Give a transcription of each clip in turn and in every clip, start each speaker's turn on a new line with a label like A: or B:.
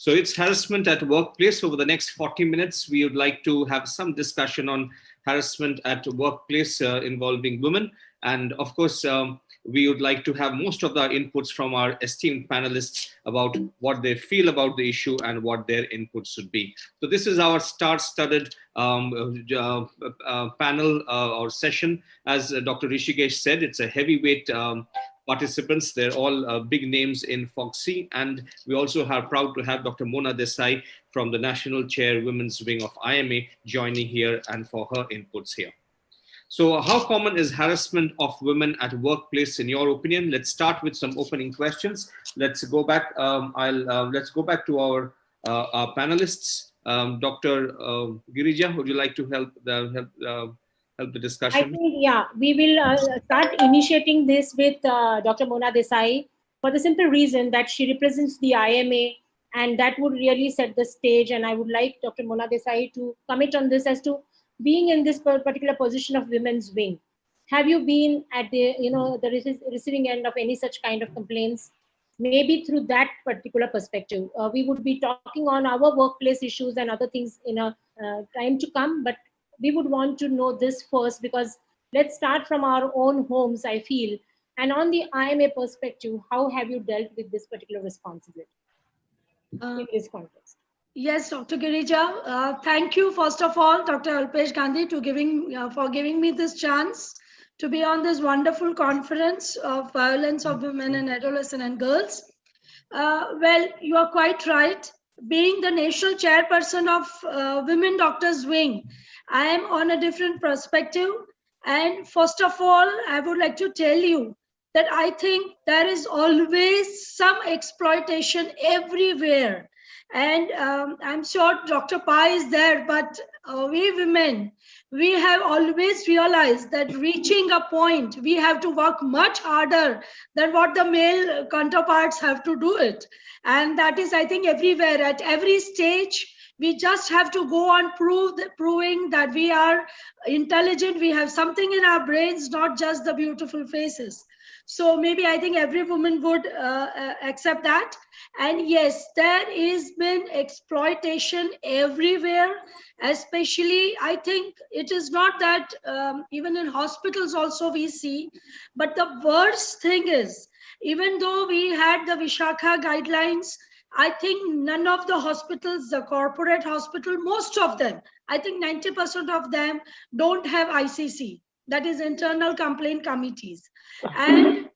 A: So it's harassment at workplace. Over the next 40 minutes, we would like to have some discussion on harassment at workplace involving women. And of course, we would like to have most of the inputs from our esteemed panelists about what they feel about the issue and what their inputs should be. So this is our star-studded panel or session. As Dr. Rishikesh said, it's a heavyweight participants. They're all big names in FOGSI. And we also are proud to have Dr. Mona Desai from the National Chair Women's Wing of IMA joining here and for her inputs here. So how common is harassment of women at workplace in your opinion? Let's start with some opening questions. Let's go back. Let's go back to our panelists. Dr. Girija, would you like to help the discussion?
B: I think, yeah, we will start initiating this with Dr. Mona Desai for the simple reason that she represents the IMA, and that would really set the stage. And I would like Dr. Mona Desai to comment on this as to being in this particular position of women's wing. Have you been at the, the receiving end of any such kind of complaints? Maybe through that particular perspective. We would be talking on our workplace issues and other things in a time to come, but we would want to know this first, because let's start from our own homes, I feel. And on the IMA perspective, how have you dealt with this particular responsibility in this context?
C: Yes, Dr. Girija, thank you, first of all, Dr. Alpesh Gandhi, for giving me this chance to be on this wonderful conference of violence of women and adolescents and girls. Well, you are quite right. Being the national chairperson of Women Doctors Wing, I am on a different perspective. And first of all, I would like to tell you that I think there is always some exploitation everywhere. And I'm sure Dr. Pai is there, but we women, we have always realized that reaching a point, we have to work much harder than what the male counterparts have to do it. And that is, I think, everywhere, at every stage, we just have to go on proving that we are intelligent, we have something in our brains, not just the beautiful faces. So maybe I think every woman would accept that. And yes, there is been exploitation everywhere, especially I think it is not that even in hospitals also we see, but the worst thing is, even though we had the Vishakha guidelines, I think none of the hospitals, the corporate hospital, most of them, I think 90% of them don't have ICC, that is internal complaint committees. And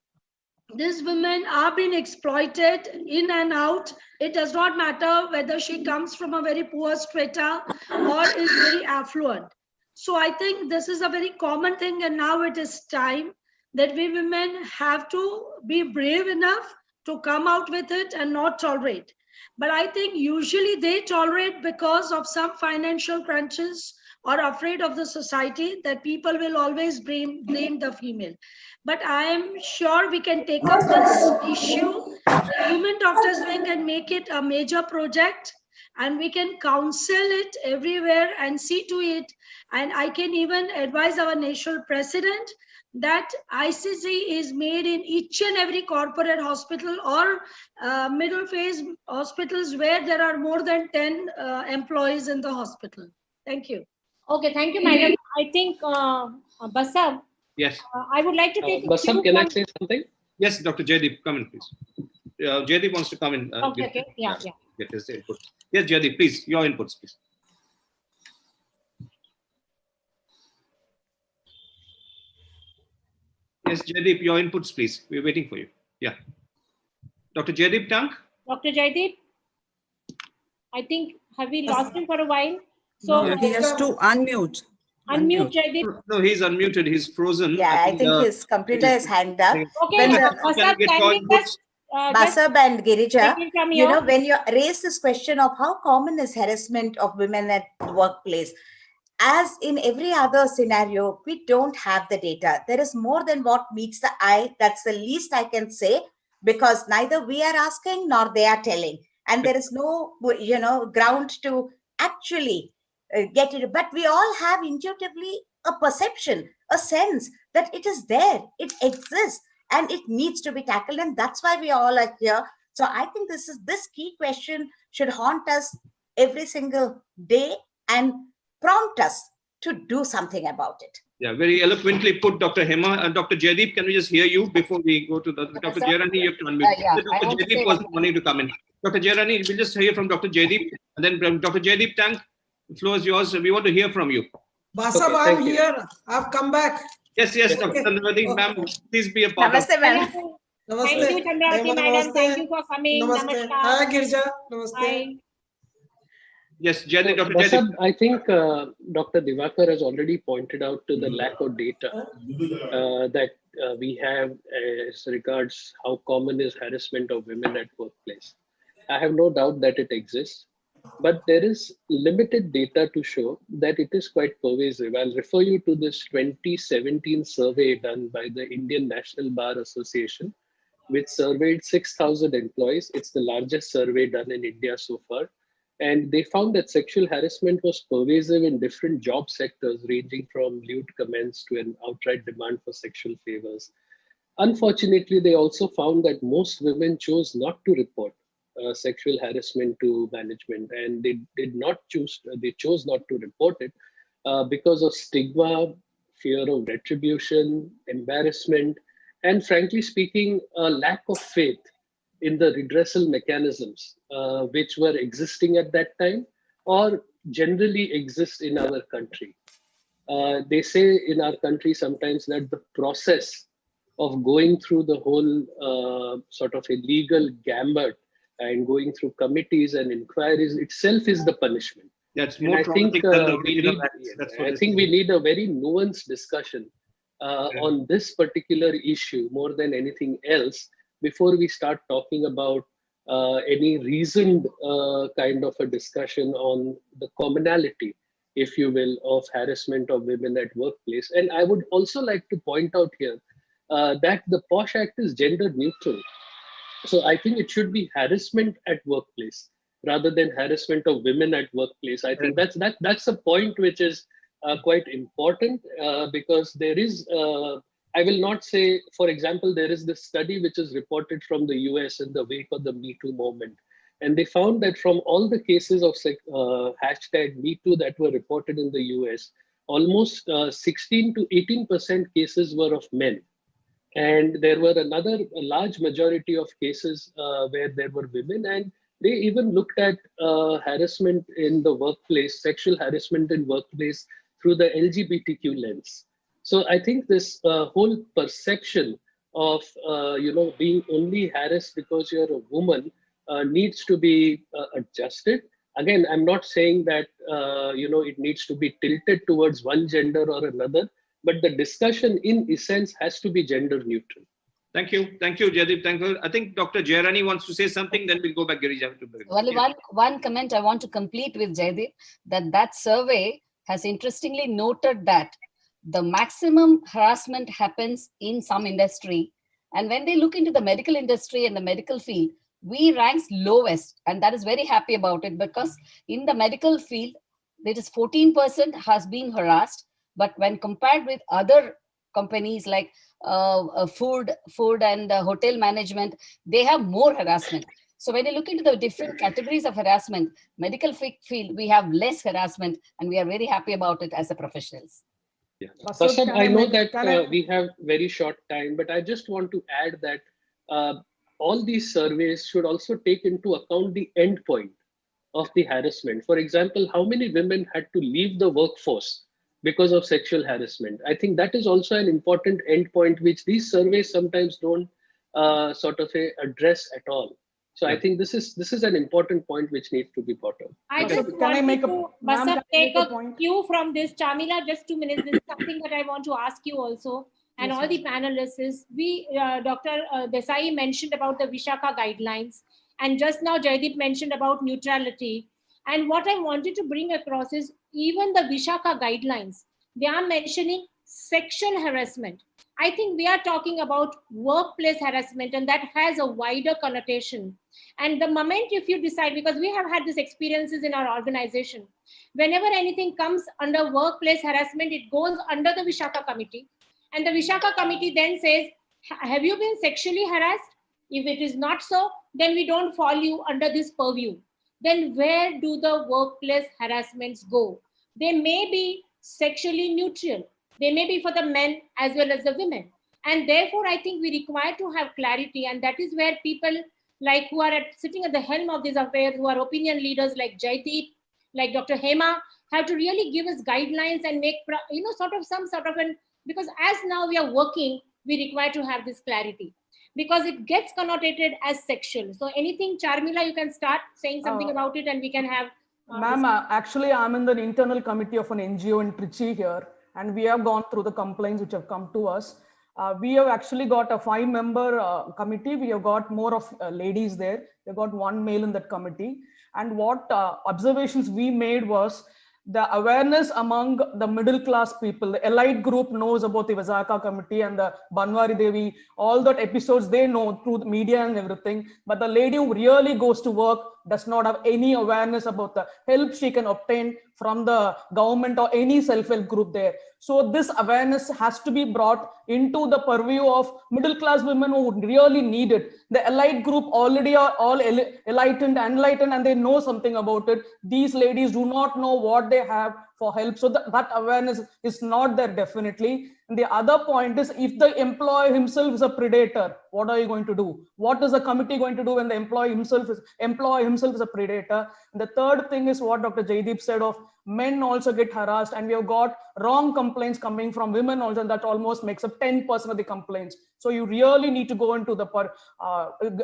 C: these women are being exploited in and out. It does not matter whether she comes from a very poor strata or is very affluent. So I think this is a very common thing, and now it is time that we women have to be brave enough to come out with it and not tolerate. But I think usually they tolerate because of some financial crunches or afraid of the society that people will always blame the female. But I am sure we can take up this issue. Women Doctors Wing can make it a major project, and we can counsel it everywhere and see to it. And I can even advise our national president that ICC is made in each and every corporate hospital or middle phase hospitals where there are more than 10 employees in the hospital. Thank you.
B: Okay, thank you, madam. I think Basab.
A: Yes.
B: I would like to take
D: Basab, can I say something?
A: Yes, Dr. Jaydeep, come in, please. Jaydeep wants to come in.
B: Okay. Yeah.
A: Get his input. Yes, Jaydeep, please, your inputs, please. Yes, Jaydeep, your inputs, please. We're waiting for you. Yeah. Dr. Jaydeep Tank?
B: Dr. Jaydeep? I think, have we lost him for a while? So
E: no, he has to unmute.
B: Unmute, Jaydeep.
A: No, he's unmuted. He's frozen.
F: Yeah, I think his computer is hanged up.
B: Okay, Basab, can we just
F: Basab and Girija, you know, when you raise this question of how common is harassment of women at workplace, as in every other scenario, we don't have the data. There is more than what meets the eye. That's the least I can say, because neither we are asking nor they are telling. And there is no, you know, ground to actually get it. But we all have intuitively a perception, a sense that it is there, it exists, and it needs to be tackled. And that's why we all are here So I think this key question should haunt us every single day and prompt us to do something about it.
A: Yeah, very eloquently put, Dr. Hema. And Dr. Jaideep, can we just hear you before we go to Dr. Jairani? You have to unmute. Dr. Jaideep was wanting to come in. Dr. Jairani, we'll just hear from Dr. Jaideep. And then from Dr. Jaideep Tang, the floor is yours. We want to hear from you.
D: Basab, I'm here. I've come back.
A: Yes, Dr. Chandravati, ma'am, please be a part
F: Namaste,
A: of it.
F: ma'am.
D: Namaste.
B: Thank you, Chandravati madam. Thank you for coming.
D: Namaste.
B: Namaskar.
D: Hi, Girija. Namaste.
B: Bye.
A: Yes, Jaideep, Dr.
E: Basab,
A: Jaideep.
E: I think Dr. Divakar has already pointed out to the lack of data that we have as regards how common is harassment of women at workplace. I have no doubt that it exists, but there is limited data to show that it is quite pervasive. I'll refer you to this 2017 survey done by the Indian National Bar Association, which surveyed 6,000 employees. It's the largest survey done in India so far. And they found that sexual harassment was pervasive in different job sectors, ranging from lewd comments to an outright demand for sexual favors. Unfortunately, they also found that most women chose not to report sexual harassment to management, and they chose not to report it because of stigma, fear of retribution, embarrassment, and frankly speaking, a lack of faith in the redressal mechanisms which were existing at that time or generally exist in our country. They say in our country sometimes that the process of going through the whole sort of a legal gambit and going through committees and inquiries itself is the punishment.
A: That's more traumatic than the original act.
E: I think we need a very nuanced discussion on this particular issue more than anything else before we start talking about any reasoned kind of a discussion on the commonality, if you will, of harassment of women at workplace. And I would also like to point out here that the POSH Act is gender neutral. So I think it should be harassment at workplace rather than harassment of women at workplace. I think that's a point which is quite important because there is, I will not say, for example, there is this study which is reported from the US in the wake of the Me Too movement. And they found that from all the cases of hashtag Me Too that were reported in the US, almost 16 to 18% cases were of men. And there were a large majority of cases where there were women, and they even looked at harassment in the workplace, sexual harassment in workplace through the LGBTQ lens. So I think this whole perception of being only harassed because you're a woman needs to be adjusted. Again, I'm not saying that it needs to be tilted towards one gender or another, but the discussion in essence has to be gender neutral.
A: Thank you, Jaideep. Thank you. I think Dr. Jairani wants to say something. Then we'll go back, Girija.
G: Only one comment I want to complete with Jaideep, that survey has interestingly noted that the maximum harassment happens in some industry, and when they look into the medical industry and the medical field, we rank lowest, and that is very happy about it, because in the medical field, it is 14% has been harassed, but when compared with other companies like food and hotel management, they have more harassment. So when you look into the different categories of harassment, medical field, we have less harassment, and we are very happy about it as a professionals.
E: Yeah. Basab, I know that we have very short time, but I just want to add that all these surveys should also take into account the end point of the harassment. For example, how many women had to leave the workforce because of sexual harassment? I think that is also an important endpoint which these surveys sometimes don't address at all. So I think this is an important point which needs to be brought up.
B: I just wanted to take a cue from this. Chamila, just 2 minutes. This is something that I want to ask you also, and all the panelists is, Dr. Desai mentioned about the Vishaka guidelines, and just now Jaideep mentioned about neutrality. And what I wanted to bring across is even the Vishaka guidelines, they are mentioning sexual harassment. I think we are talking about workplace harassment, and that has a wider connotation. And the moment if you decide, because we have had these experiences in our organization, whenever anything comes under workplace harassment, it goes under the Vishaka committee. And the Vishaka committee then says, have you been sexually harassed? If it is not so, then we don't fall you under this purview. Then where do the workplace harassments go? They may be sexually neutral. They may be for the men as well as the women. And therefore, I think we require to have clarity. And that is where people like who are sitting at the helm of these affairs, who are opinion leaders like Jaideep, like Dr. Hema, have to really give us guidelines and make, some sort of because as now we are working, we require to have this clarity, because it gets connotated as sexual. So anything, Charmila, you can start saying something about it and we can have.
H: Ma'am, actually, I'm in the internal committee of an NGO in Trichy here, and we have gone through the complaints which have come to us. We have actually got a 5-member committee. We have got more of ladies there. We've got 1 male in that committee. And what observations we made was the awareness among the middle class people. The elite group knows about the Vizaka committee and the Banwari Devi, all that episodes they know through the media and everything. But the lady who really goes to work does not have any awareness about the help she can obtain from the government or any self-help group there. So this awareness has to be brought into the purview of middle class women who really need it. The elite group already are all enlightened, and they know something about it. These ladies do not know what they have for help. So that awareness is not there definitely. And the other point is, if the employee himself is a predator, what are you going to do? What is the committee going to do when the employee himself is a predator? And the third thing is what Dr. Jaideep said of men also get harassed, and we have got wrong complaints coming from women also, and that almost makes up 10% of the complaints. So you really need to go into the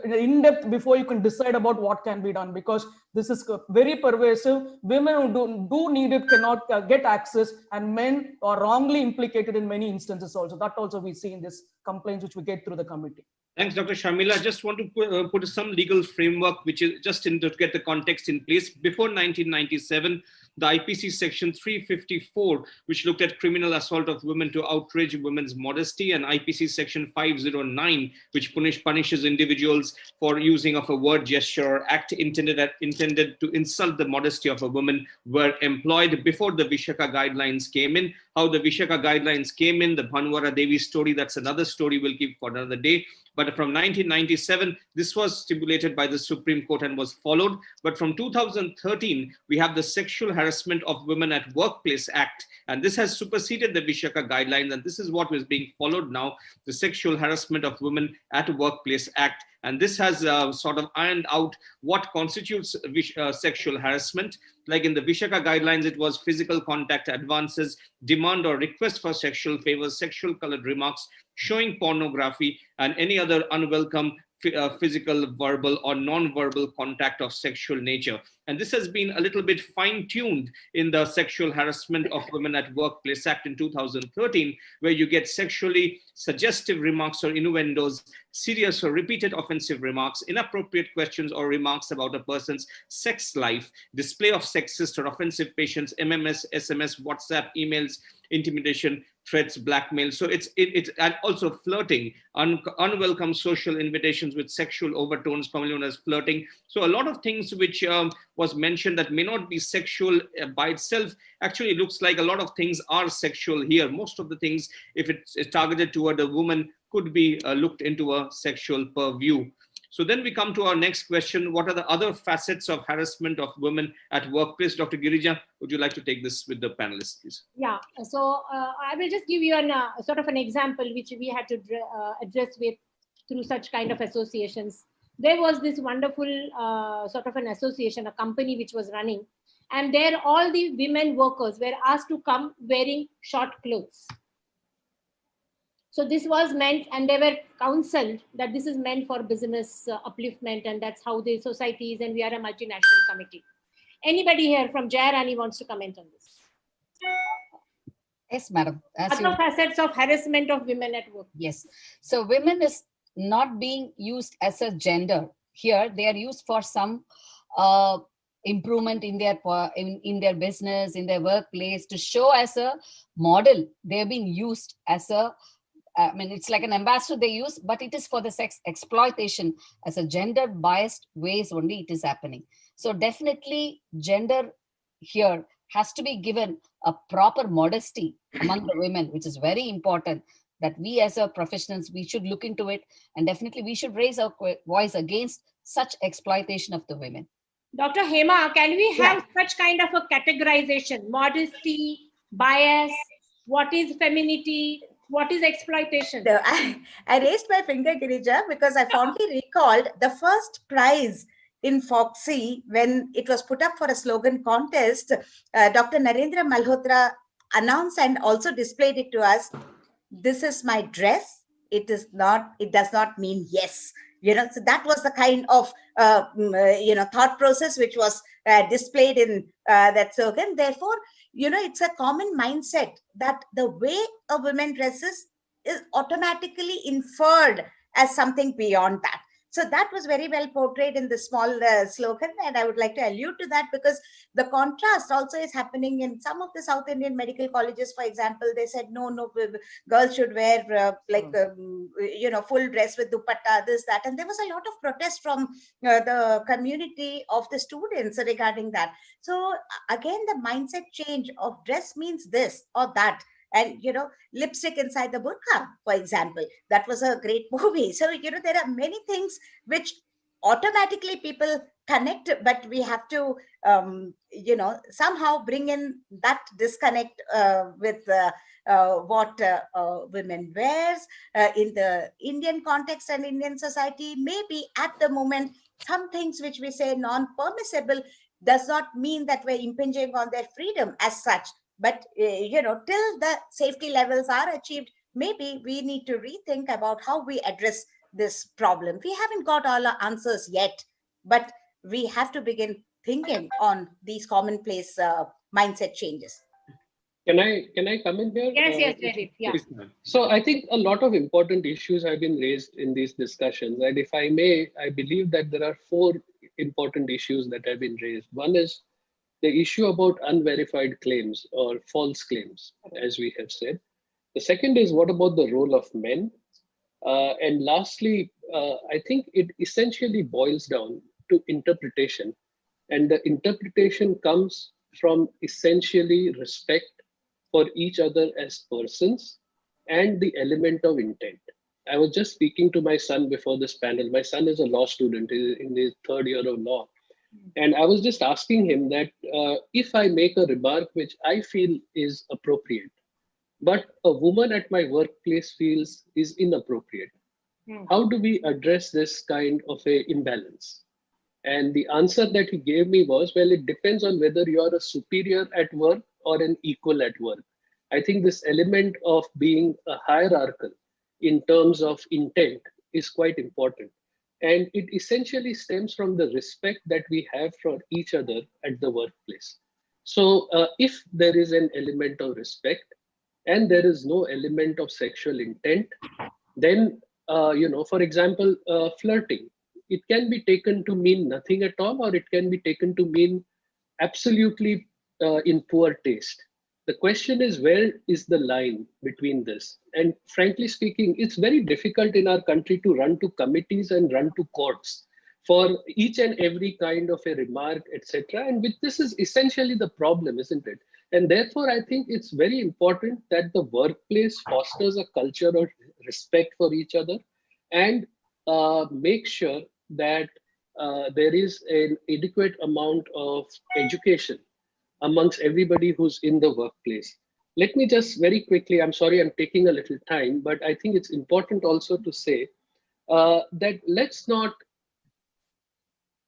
H: in-depth before you can decide about what can be done, because this is very pervasive. Women who do need it cannot get access, and men are wrongly implicated in many instances also. That also we see in this complaints which we get through the committee.
A: Thanks, Dr. Sharmila. I just want to put some legal framework, which is just to get the context in place. Before 1997, the IPC section 354, which looked at criminal assault of women to outrage women's modesty, and IPC section 509, which punishes individuals for using of a word, gesture, or act intended to insult the modesty of a woman, were employed before the Vishaka guidelines came in. How the Vishaka guidelines came in, the Bhanwara Devi story, that's another story we'll keep for another day. But from 1997, this was stipulated by the Supreme Court and was followed. But from 2013, we have the Sexual Harassment of Women at Workplace Act. And this has superseded the Vishaka guidelines. And this is what is being followed now, the Sexual Harassment of Women at Workplace Act. And this has sort of ironed out what constitutes sexual harassment. Like in the Vishaka guidelines, it was physical contact, advances, demand or request for sexual favors, sexual colored remarks, showing pornography, and any other unwelcome physical, verbal, or non-verbal contact of sexual nature. And this has been a little bit fine-tuned in the Sexual Harassment of Women at Workplace Act in 2013, where you get sexually suggestive remarks or innuendos, serious or repeated offensive remarks, inappropriate questions or remarks about a person's sex life, display of sexist or offensive patients, MMS, SMS, WhatsApp, emails, intimidation, threats, blackmail. So it's and also flirting, unwelcome social invitations with sexual overtones, commonly known as flirting. So a lot of things which was mentioned that may not be sexual by itself, actually looks like a lot of things are sexual here. Most of the things, if it's targeted toward a woman, could be looked into a sexual purview. So then we come to our next question. What are the other facets of harassment of women at workplace? Dr. Girija, would you like to take this with the panelists, please?
B: Yeah, so I will just give you sort of an example which we had to address with through such kind of associations. There was this wonderful sort of an association, a company which was running, and there all the women workers were asked to come wearing short clothes. So this was meant, and they were counseled that this is meant for business upliftment, and that's how the society is, and we are a multinational committee. Anybody here from Jayarani wants to comment on this?
G: Yes, madam.
B: Other facets of harassment of women at work.
G: Yes. So women is not being used as a gender. Here, they are used for some improvement in their business, in their workplace, to show as a model. They are being used as a it's like an ambassador they use, but it is for the sex exploitation as a gender biased ways only it is happening. So definitely gender here has to be given a proper modesty among the women, which is very important, that we as a professionals, we should look into it, and definitely we should raise our voice against such exploitation of the women.
B: Dr. Hema, can we have such kind of a categorization? Modesty, bias, what is femininity, what is exploitation?
F: I raised my finger, Girija, because I fondly recalled the first prize in Foxy when it was put up for a slogan contest. Dr. Narendra Malhotra announced and also displayed it to us. This is my dress. It does not mean yes. So that was the kind of thought process which was displayed in that slogan. Therefore, it's a common mindset that the way a woman dresses is automatically inferred as something beyond that. So that was very well portrayed in the small slogan, and I would like to allude to that because the contrast also is happening in some of the South Indian medical colleges. For example, they said no, girls should wear full dress with dupatta, this, that, and there was a lot of protest from the community of the students regarding that. So again, the mindset change of dress means this or that. And, lipstick inside the burqa, for example, that was a great movie. So, there are many things which automatically people connect, but we have to, somehow bring in that disconnect with what women wears in the Indian context and Indian society. Maybe at the moment, some things which we say non-permissible does not mean that we're impinging on their freedom as such. But, till the safety levels are achieved, maybe we need to rethink about how we address this problem. We haven't got all our answers yet, but we have to begin thinking on these commonplace mindset changes.
E: Can I come in here?
B: Yes, Jaideep. Yeah.
E: So I think a lot of important issues have been raised in these discussions. And if I may, I believe that there are 4 important issues that have been raised. One is the issue about unverified claims or false claims, as we have said. The second is what about the role of men? And lastly, I think it essentially boils down to interpretation. And the interpretation comes from essentially respect for each other as persons and the element of intent. I was just speaking to my son before this panel. My son is a law student in his 3rd year of law. And I was just asking him that if I make a remark which I feel is appropriate, but a woman at my workplace feels is inappropriate, how do we address this kind of a imbalance? And the answer that he gave me was, well, it depends on whether you are a superior at work or an equal at work. I think this element of being a hierarchical in terms of intent is quite important. And it essentially stems from the respect that we have for each other at the workplace. So if there is an element of respect and there is no element of sexual intent, then, for example, flirting, it can be taken to mean nothing at all, or it can be taken to mean absolutely in poor taste. The question is, where is the line between this? And frankly speaking, it's very difficult in our country to run to committees and run to courts for each and every kind of a remark, etc. And this is essentially the problem, isn't it? And therefore, I think it's very important that the workplace fosters a culture of respect for each other and make sure that there is an adequate amount of education amongst everybody who's in the workplace. Let me just very quickly, I'm sorry I'm taking a little time, but I think it's important also to say that let's not,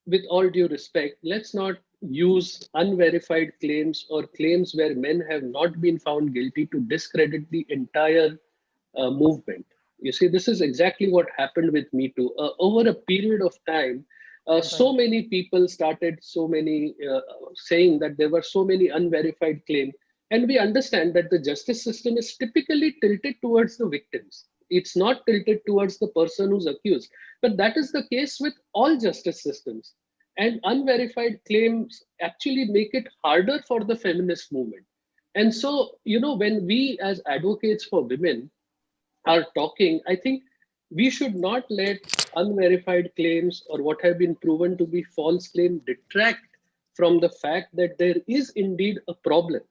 E: with all due respect, let's not use unverified claims or claims where men have not been found guilty to discredit the entire movement. You see, this is exactly what happened with Me Too. Over a period of time, so many people started saying that there were so many unverified claims. And we understand that the justice system is typically tilted towards the victims. It's not tilted towards the person who's accused. But that is the case with all justice systems. And unverified claims actually make it harder for the feminist movement. And so, when we as advocates for women are talking, I think we should not let unverified claims or what have been proven to be false claims detract from the fact that there is indeed a problem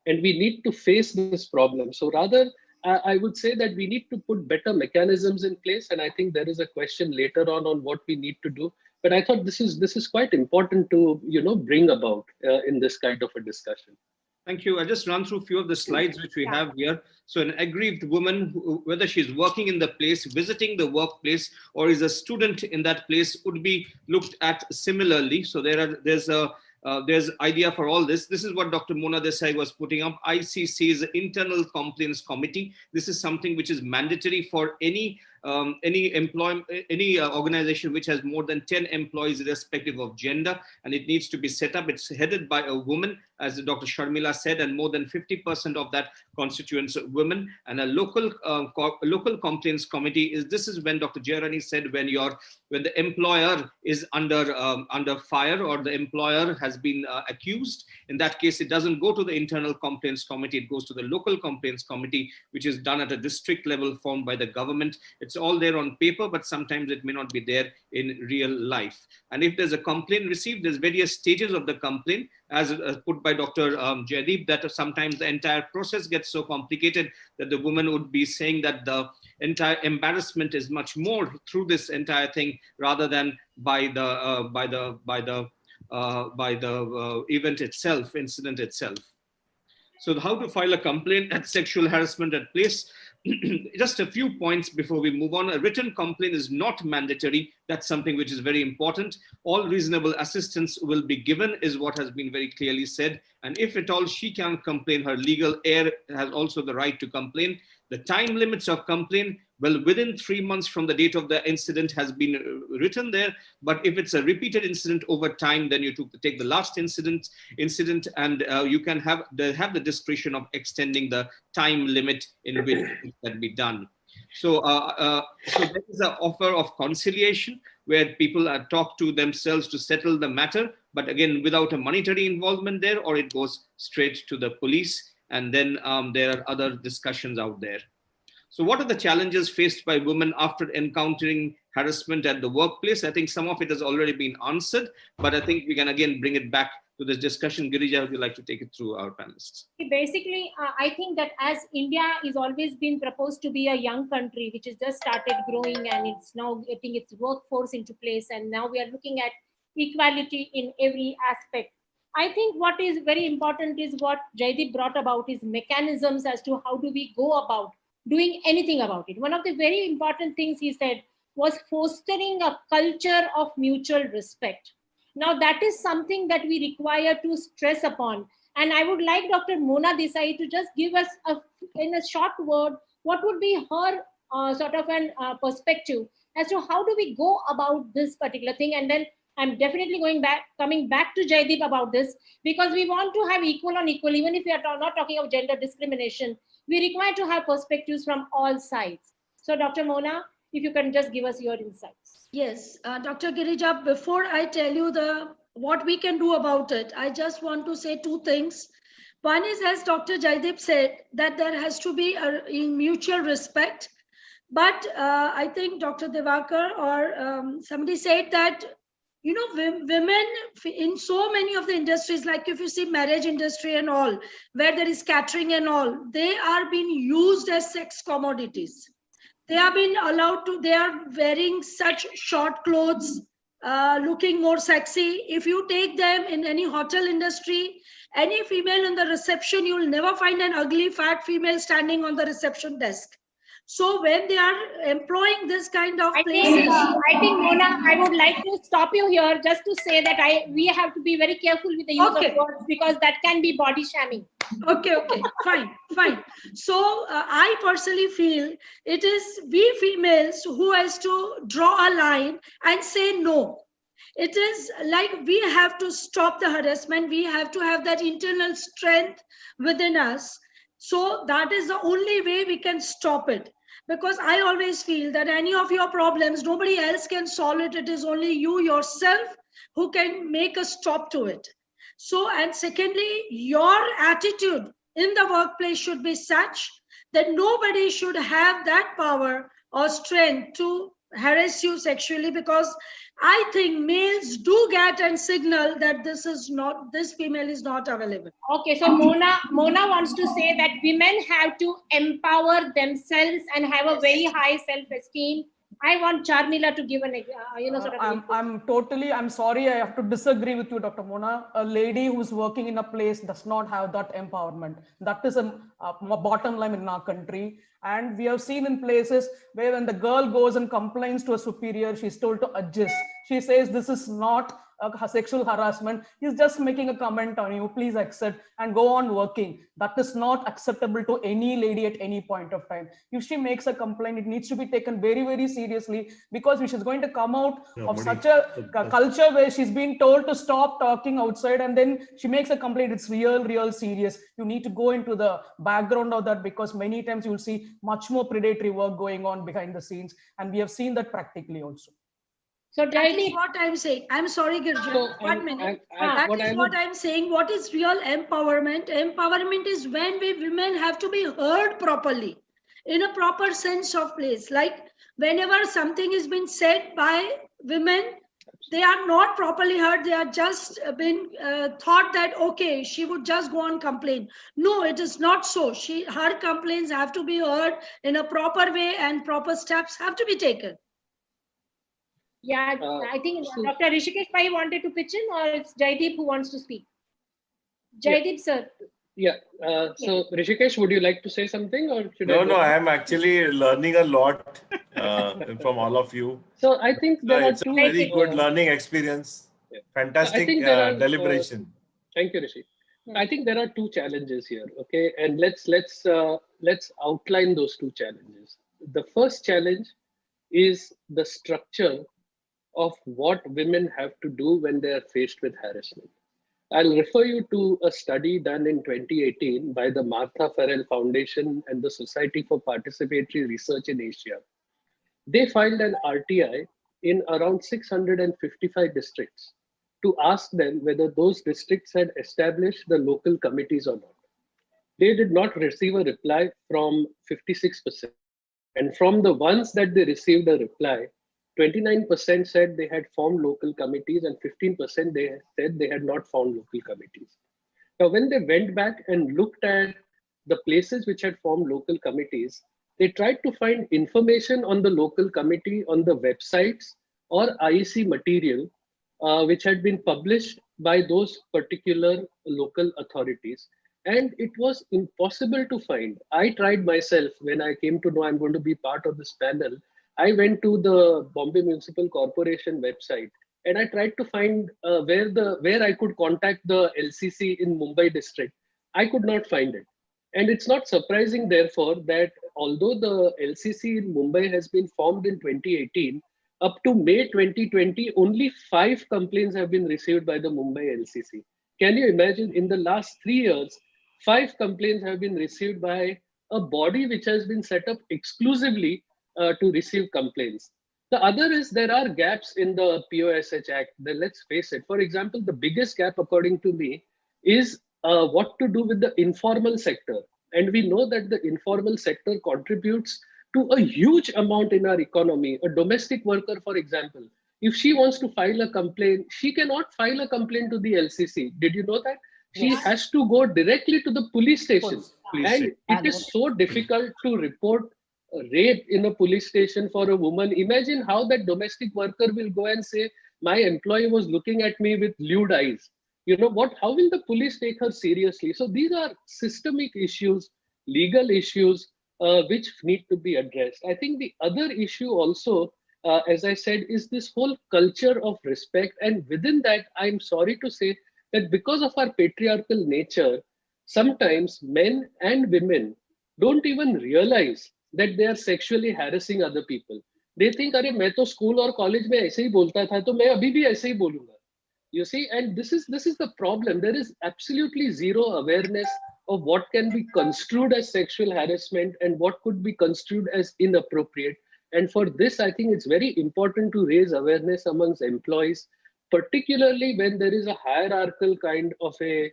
E: and we need to face this problem. So rather, I would say that we need to put better mechanisms in place. And I think there is a question later on what we need to do. But I thought this is quite important to bring about in this kind of a discussion.
A: Thank you. I'll just run through a few of the slides which we have here. So an aggrieved woman, whether she's working in the place, visiting the workplace, or is a student in that place, would be looked at similarly. So there's idea for all this. This is what Dr. Mona Desai was putting up. ICC's Internal Complaints Committee. This is something which is mandatory for any organization which has more than 10 employees, irrespective of gender, and it needs to be set up. It's headed by a woman, as Dr. Sharmila said, and more than 50% of that constituents women. And a local complaints committee this is when Dr. Jayarani said when the employer is under fire or the employer has been accused. In that case, it doesn't go to the internal complaints committee, it goes to the local complaints committee, which is done at a district level, formed by the government. It's all there on paper, but sometimes it may not be there in real life. And if there's a complaint received, there's various stages of the complaint, as put by Dr. Jaideep, that sometimes the entire process gets so complicated that the woman would be saying that the entire embarrassment is much more through this entire thing rather than by the incident itself. So how to file a complaint at sexual harassment at place? Just a few points before we move on. A written complaint is not mandatory. That's something which is very important. All reasonable assistance will be given, is what has been very clearly said. And if at all she can complain, her legal heir has also the right to complain. The time limits of complaint, well, within 3 months from the date of the incident has been written there. But if it's a repeated incident over time, then you take the last incident and you can have the discretion of extending the time limit in which it can be done. So there is an offer of conciliation where people talk to themselves to settle the matter, but again, without a monetary involvement there, or it goes straight to the police. And then there are other discussions out there. So what are the challenges faced by women after encountering harassment at the workplace? I think some of it has already been answered, but I think we can again bring it back to this discussion. Girija, would you like to take it through our panelists?
B: Basically, I think that as India is always been proposed to be a young country, which has just started growing and it's now getting its workforce into place. And now we are looking at equality in every aspect. I think what is very important is what Jaideep brought about is mechanisms as to how do we go about doing anything about it. One of the very important things he said was fostering a culture of mutual respect. Now that is something that we require to stress upon. And I would like Dr. Mona Desai to just give us in a short word, what would be her sort of an perspective as to how do we go about this particular thing. And then I'm definitely coming back to Jaideep about this, because we want to have equal on equal, even if we are not talking of gender discrimination, we require to have perspectives from all sides. So Dr. Mona, if you can just give us your insights.
C: Yes, Dr. Girija, before I tell you what we can do about it, I just want to say two things. One is, as Dr. Jaideep said, that there has to be a mutual respect. But I think Dr. Divakar or somebody said that women in so many of the industries, like if you see marriage industry and all, where there is catering and all, they are being used as sex commodities. They are being they are wearing such short clothes, looking more sexy. If you take them in any hotel industry, any female in the reception, you will never find an ugly fat female standing on the reception desk. So when they are employing this kind of places,
B: I think Mona, I would like to stop you here just to say that we have to be very careful with the use of words, because that can be body shaming.
C: Okay, fine. So I personally feel it is we females who has to draw a line and say no. It is like we have to stop the harassment. We have to have that internal strength within us. So that is the only way we can stop it. Because I always feel that any of your problems, nobody else can solve it. It is only you yourself who can make a stop to it. So, and secondly, your attitude in the workplace should be such that nobody should have that power or strength to harass you sexually, because I think males do get and signal that this female is not available.
B: Okay, so Mona wants to say that women have to empower themselves and have a very high self-esteem I want Charmila to give an, sort of.
H: I'm sorry, I have to disagree with you, Dr. Mona. A lady who's working in a place does not have that empowerment. That is a bottom line in our country. And we have seen in places where when the girl goes and complains to a superior, she's told to adjust. She says, this is not a sexual harassment. He's just making a comment on you. Please accept and go on working. That is not acceptable to any lady at any point of time. If she makes a complaint, it needs to be taken very, very seriously, because she's going to come out of such a culture where she's been told to stop talking outside, and then she makes a complaint. It's real serious. You need to go into the background of that, because many times you'll see much more predatory work going on behind the scenes, and we have seen that practically also.
C: So that is what I'm saying. I'm sorry, Girija.
E: So,
C: 1 minute. That is what I'm saying. What is real empowerment? Empowerment is when we women have to be heard properly, in a proper sense of place. Like whenever something has been said by women, they are not properly heard. They are just been thought that, okay, she would just go and complain. No, it is not so. Her complaints have to be heard in a proper way, and proper steps have to be taken.
B: Yeah, I think Dr. Rishikesh Pai wanted to pitch in, or it's Jaideep who wants to speak. Jaideep, sir.
E: Yeah. So Rishikesh, would you like to say something, or should I?
I: No, I am actually learning a lot from all of you.
E: So I think there are
I: it's a very good learning experience. Yeah. Fantastic deliberation.
E: Thank you, Rishi. I think there are two challenges here. Okay, and let's outline those two challenges. The first challenge is the structure of what women have to do when they are faced with harassment. I'll refer you to a study done in 2018 by the Martha Farrell Foundation and the Society for Participatory Research in Asia. They filed an RTI in around 655 districts to ask them whether those districts had established the local committees or not. They did not receive a reply from 56%. And from the ones that they received a reply, 29% said they had formed local committees, and 15% they said they had not formed local committees. Now, when they went back and looked at the places which had formed local committees, they tried to find information on the local committee on the websites or IEC material which had been published by those particular local authorities. And it was impossible to find. I tried myself when I came to know I'm going to be part of this panel. I went to the Bombay Municipal Corporation website and I tried to find where I could contact the LCC in Mumbai district. I could not find it. And it's not surprising, therefore, that although the LCC in Mumbai has been formed in 2018, up to May 2020, only 5 complaints have been received by the Mumbai LCC. Can you imagine, in the last 3 years, 5 complaints have been received by a body which has been set up exclusively to receive complaints. The other is there are gaps in the POSH Act. Let's face it. For example, the biggest gap, according to me, is what to do with the informal sector. And we know that the informal sector contributes to a huge amount in our economy. A domestic worker, for example, if she wants to file a complaint, she cannot file a complaint to the LCC. Did you know that? She has to go directly to the police station. And it is so difficult to report rape in a police station for a woman. Imagine how that domestic worker will go and say, my employee was looking at me with lewd eyes. You know what? How will the police take her seriously? So these are systemic issues, legal issues, which need to be addressed. I think the other issue also, as I said, is this whole culture of respect. And within that, I'm sorry to say that because of our patriarchal nature, sometimes men and women don't even realize that they are sexually harassing other people. They think, "Arey, मैं तो school और college में ऐसे ही बोलता था, तो मैं अभी भी ऐसे ही बोलूँगा." You see, and this is the problem. There is absolutely zero awareness of what can be construed as sexual harassment and what could be construed as inappropriate. And for this, I think it's very important to raise awareness amongst employees, particularly when there is a hierarchical kind of a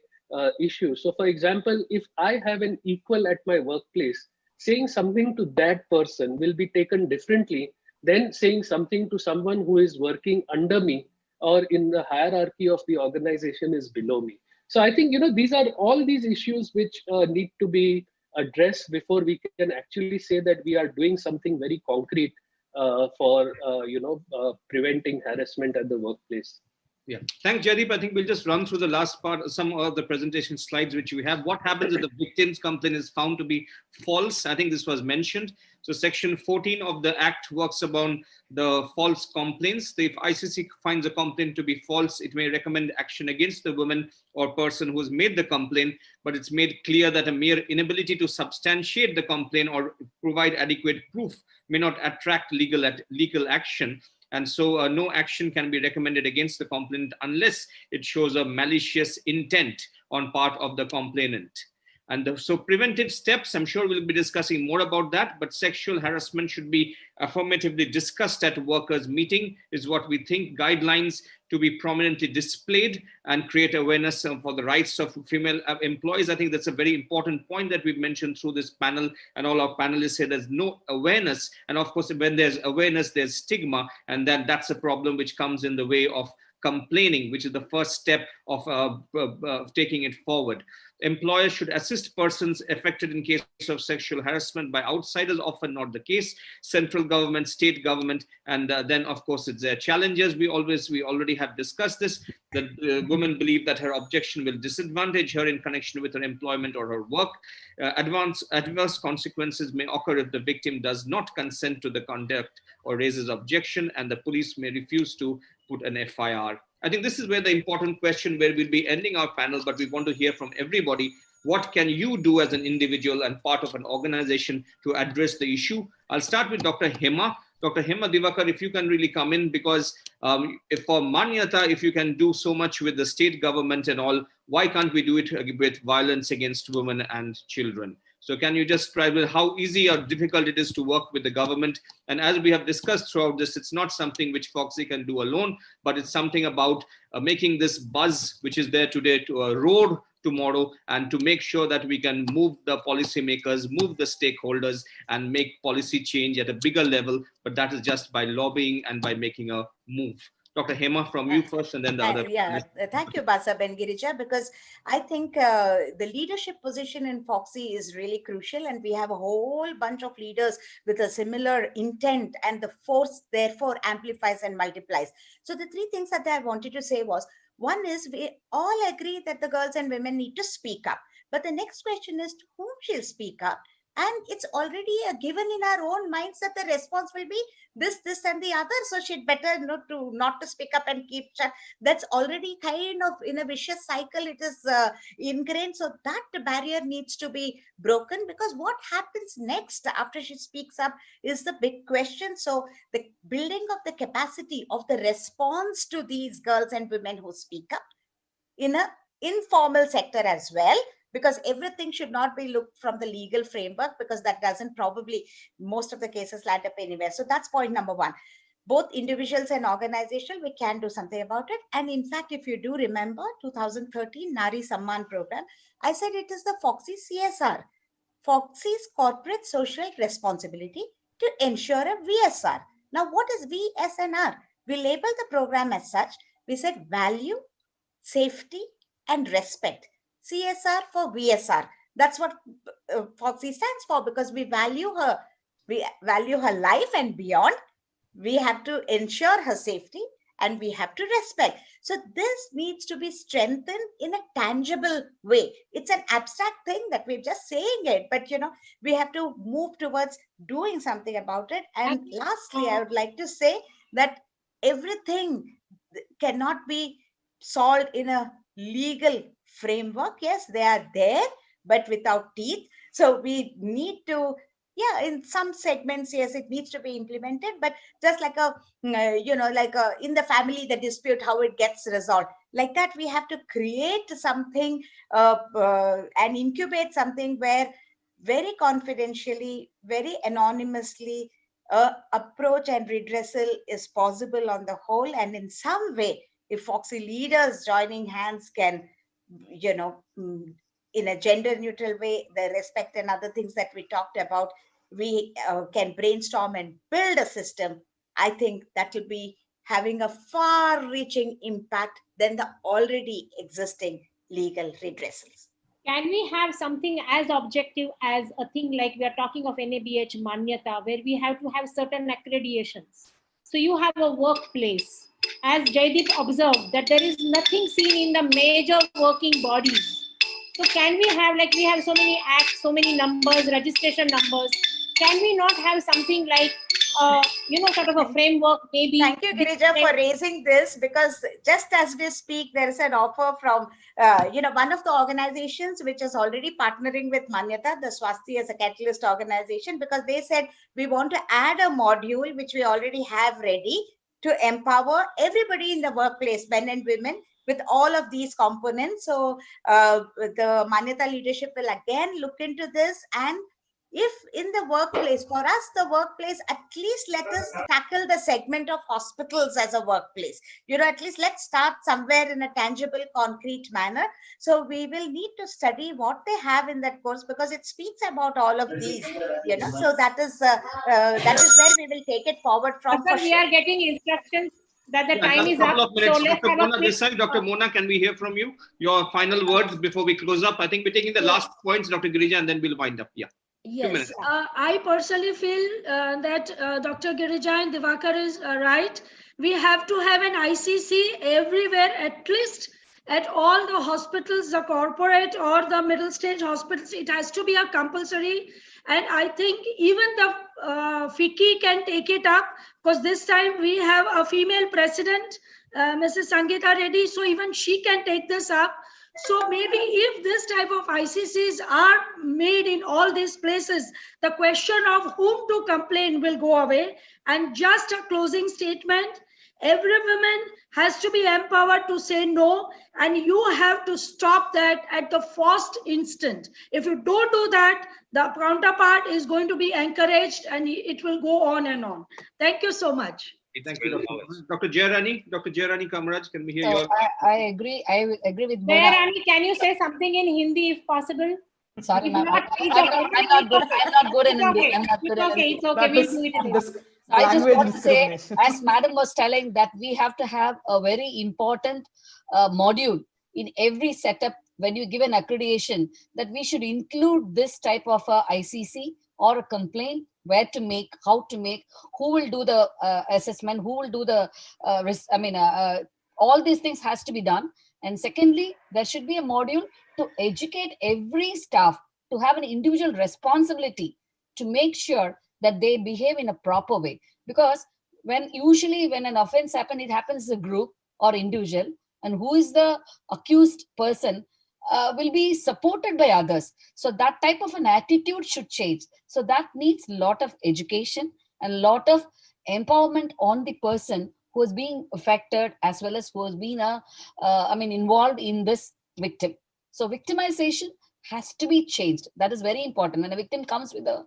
E: issue. So for example, if I have an equal at my workplace, saying something to that person will be taken differently than saying something to someone who is working under me or in the hierarchy of the organization is below me. So I think, these are all these issues which need to be addressed before we can actually say that we are doing something very concrete for preventing harassment at the workplace.
A: Yeah, thanks, Jaideep. I think we'll just run through the last part, some of the presentation slides which we have. What happens if the victim's complaint is found to be false? I think this was mentioned. So section 14 of the Act works upon the false complaints. If ICC finds a complaint to be false, it may recommend action against the woman or person who has made the complaint, but it's made clear that a mere inability to substantiate the complaint or provide adequate proof may not attract legal action. And so no action can be recommended against the complainant unless it shows a malicious intent on part of the complainant. And so preventive steps, I'm sure we'll be discussing more about that, but sexual harassment should be affirmatively discussed at workers' meeting is what we think. Guidelines to be prominently displayed and create awareness for the rights of female employees. I think that's a very important point that we've mentioned through this panel, and all our panelists say there's no awareness. And of course, when there's awareness, there's stigma, and then that's a problem which comes in the way of complaining, which is the first step of taking it forward. Employers should assist persons affected in case of sexual harassment by outsiders, often not the case. Central government, state government, and then of course it's their challenges. We already have discussed this, that women believe that her objection will disadvantage her in connection with her employment or her work. Adverse consequences may occur if the victim does not consent to the conduct or raises objection, and the police may refuse to put an FIR. I think this is where the important question, where we'll be ending our panel, but we want to hear from everybody. What can you do as an individual and part of an organization to address the issue? I'll start with Dr. Hema. Dr. Hema Divakar, if you can really come in, because if for Manyata, if you can do so much with the state government and all, why can't we do it with violence against women and children? So can you just describe how easy or difficult it is to work with the government? And as we have discussed throughout this, it's not something which Foxy can do alone, but it's something about making this buzz, which is there today, to a roar tomorrow, and to make sure that we can move the policymakers, move the stakeholders, and make policy change at a bigger level. But that is just by lobbying and by making a move. Dr. Hema, from you first, and then the other.
F: Thank you, Basab and Girija, because I think the leadership position in Foxy is really crucial, and we have a whole bunch of leaders with a similar intent, and the force therefore amplifies and multiplies. So the three things that I wanted to say was, one is we all agree that the girls and women need to speak up, but the next question is to whom she'll speak up. And it's already a given in our own minds that the response will be this, and the other. So she'd better not to speak up and keep shut. That's already kind of in a vicious cycle. It is ingrained. So that barrier needs to be broken, because what happens next after she speaks up is the big question. So the building of the capacity of the response to these girls and women who speak up in an informal sector as well, because everything should not be looked from the legal framework, because that doesn't probably, most of the cases land up anywhere. So that's point number one. Both individuals and organizational, we can do something about it. And in fact, if you do remember 2013 Nari Samman program, I said it is the Foxy CSR, Foxy's corporate social responsibility to ensure a VSR. Now, what is VSNR? We labeled the program as such. We said value, safety, and respect. CSR for VSR. That's what Foxy stands for, because we value her life and beyond. We have to ensure her safety, and we have to respect. So this needs to be strengthened in a tangible way. It's an abstract thing that we're just saying it, but we have to move towards doing something about it. And lastly, I would like to say that everything cannot be solved in a legal framework. Yes, they are there, but without teeth. So we need to, in some segments, yes, it needs to be implemented, but just like in the family, the dispute, how it gets resolved, like that, we have to create something and incubate something where very confidentially, very anonymously, approach and redressal is possible on the whole. And in some way, if Foxy leaders joining hands can, in a gender neutral way, the respect and other things that we talked about, we can brainstorm and build a system. I think that will be having a far reaching impact than the already existing legal redressals.
B: Can we have something as objective as a thing like we are talking of NABH Manyata, where we have to have certain accreditations? So you have a workplace. As Jaideep observed, that there is nothing seen in the major working bodies. So can we have, like we have so many acts, so many numbers, registration numbers, can we not have something like, sort of a framework maybe?
F: Thank you, Girija, for raising this, because just as we speak, there is an offer from, one of the organizations which is already partnering with Manyata, the Swasti as a catalyst organization, because they said we want to add a module which we already have ready to empower everybody in the workplace, men and women, with all of these components. So the Manyata leadership will again look into this, and if in the workplace, for us, the workplace, at least let us tackle the segment of hospitals as a workplace. At least let's start somewhere in a tangible, concrete manner. So we will need to study what they have in that course, because it speaks about all of these, so that is where we will take it forward from.
B: But we are getting instructions that the time is up.
A: So Dr. Mona Desai, Dr. Mona, can we hear from you? Your final words before we close up. I think we're taking the last points, Dr. Girija, and then we'll wind up. Yeah.
C: Yes, I personally feel that Dr. Girija and Divakar is right. We have to have an ICC everywhere, at least at all the hospitals, the corporate or the middle stage hospitals. It has to be a compulsory. And I think even the FICCI can take it up, because this time we have a female president, Mrs. Sangeeta Reddy. So even she can take this up. So maybe if this type of ICCs are made in all these places, the question of whom to complain will go away. And just a closing statement, every woman has to be empowered to say no, and you have to stop that at the first instant. If you don't do that, the counterpart is going to be encouraged and it will go on and on. Thank you so much.
A: Thank you, Dr. Jayarani. Dr. Jayarani Kamaraj, can we hear your?
G: I agree. I agree with Mona.
B: Jayarani, can you say something in Hindi if possible?
G: Sorry, ma'am. I'm not good. I'm not good in Hindi. I'm not good in Hindi.
B: It's okay. We'll do it in English.
G: I just want to say, as Madam was telling, that we have to have a very important module in every setup when you give an accreditation, that we should include this type of ICC or a complaint, where to make, how to make, who will do the assessment, who will do the all these things has to be done. And secondly, there should be a module to educate every staff to have an individual responsibility to make sure that they behave in a proper way. Because usually when an offense happens, it happens as a group or individual, and who is the accused person will be supported by others. So that type of an attitude should change. So that needs a lot of education and a lot of empowerment on the person who is being affected, as well as who has been involved in this victim. So victimization has to be changed. That is very important. When a victim comes with a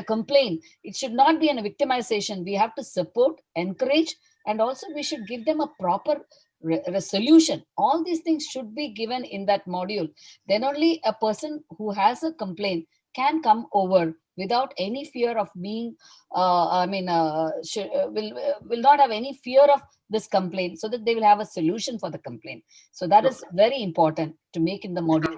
G: complaint, it should not be a victimization. We have to support, encourage, and also we should give them a proper resolution. All these things should be given in that module. Then only a person who has a complaint can come over without any fear of being, will not have any fear of this complaint, so that they will have a solution for the complaint. So that is very important to make in the module.